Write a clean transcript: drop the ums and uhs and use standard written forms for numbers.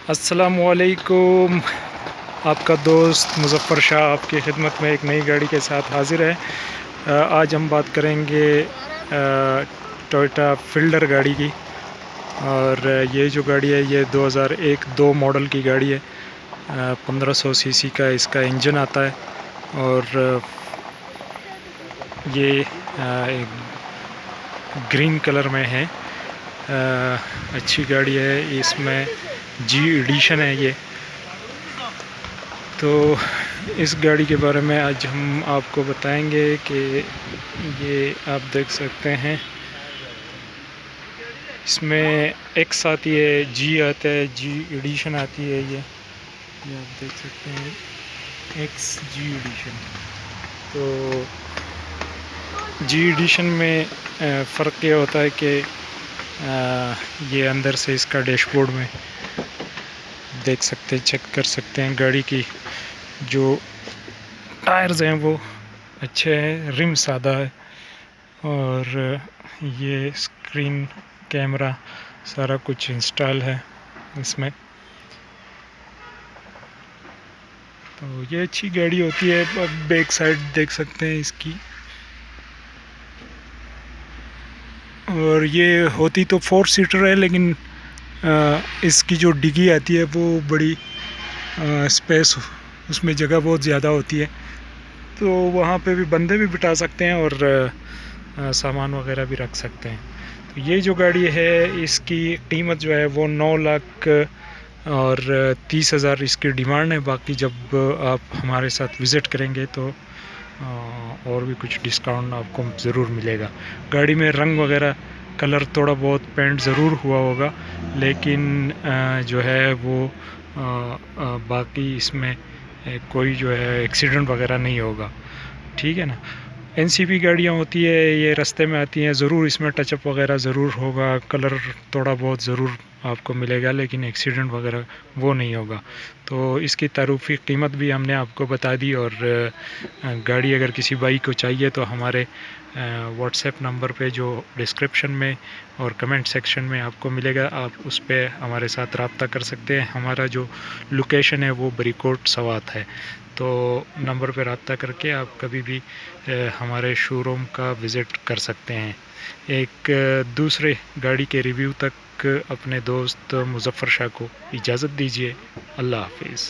السلام علیکم، آپ کا دوست مظفر شاہ آپ کی خدمت میں ایک نئی گاڑی کے ساتھ حاضر ہے۔ آج ہم بات کریں گے ٹویوٹا فیلڈر گاڑی کی، اور یہ جو گاڑی ہے یہ 2001 ماڈل کی گاڑی ہے۔ 1500 سی سی کا اس کا انجن آتا ہے، اور یہ گرین کلر میں ہے۔ اچھی گاڑی ہے، اس میں جی ایڈیشن ہے یہ۔ تو اس گاڑی کے بارے میں آج ہم آپ کو بتائیں گے کہ یہ آپ دیکھ سکتے ہیں، اس میں ایکس آتی ہے، جی آتا ہے، جی ایڈیشن آتی ہے۔ یہ آپ دیکھ سکتے ہیں ایکس جی ایڈیشن۔ تو جی ایڈیشن میں فرق یہ ہوتا ہے کہ یہ اندر سے اس کا ڈیش بورڈ میں دیکھ سکتے ہیں، چیک کر سکتے ہیں گاڑی کی جو ٹائرز ہیں وہ اچھے ہیں، رم سادہ ہے، اور یہ اسکرین کیمرہ سارا کچھ انسٹال ہے اس میں۔ تو یہ اچھی گاڑی ہوتی ہے۔ بیک سائڈ دیکھ سکتے ہیں اس کی، اور یہ ہوتی تو 4 سیٹر ہے، لیکن اس کی جو ڈگی آتی ہے وہ بڑی اسپیس، اس میں جگہ بہت زیادہ ہوتی ہے، تو وہاں پہ بھی بندے بھی بٹھا سکتے ہیں اور سامان وغیرہ بھی رکھ سکتے ہیں۔ تو یہ جو گاڑی ہے اس کی قیمت جو ہے وہ 9,30,000 اور 30,000 اس کی ڈیمانڈ ہے۔ باقی جب آپ ہمارے ساتھ وزٹ کریں گے تو اور بھی کچھ ڈسکاؤنٹ آپ کو ضرور ملے گا۔ گاڑی میں رنگ وغیرہ کلر تھوڑا بہت پینٹ ضرور ہوا ہوگا، لیکن جو ہے وہ باقی اس میں کوئی جو ہے ایکسیڈنٹ وغیرہ نہیں ہوگا، ٹھیک ہے نا۔ این سی پی گاڑیاں ہوتی ہے، یہ رستے میں آتی ہیں، ضرور اس میں ٹچ اپ وغیرہ ضرور ہوگا، کلر تھوڑا بہت ضرور آپ کو ملے گا، لیکن ایکسیڈنٹ وغیرہ وہ نہیں ہوگا۔ تو اس کی تعارفی قیمت بھی ہم نے آپ کو بتا دی، اور گاڑی اگر کسی بھائی کو چاہیے تو ہمارے واٹس ایپ نمبر پہ جو ڈسکرپشن میں اور کمنٹ سیکشن میں آپ کو ملے گا، آپ اس پہ ہمارے ساتھ رابطہ کر سکتے ہیں۔ ہمارا جو لوکیشن ہے وہ بریکوٹ سوات ہے، تو نمبر پہ رابطہ کر کے آپ کبھی بھی ہمارے شو روم کا وزٹ کر سکتے ہیں۔ ایک دوسرے گاڑی کے ریویو تک اپنے دوست مظفر شاہ کو اجازت دیجیے۔ اللہ حافظ۔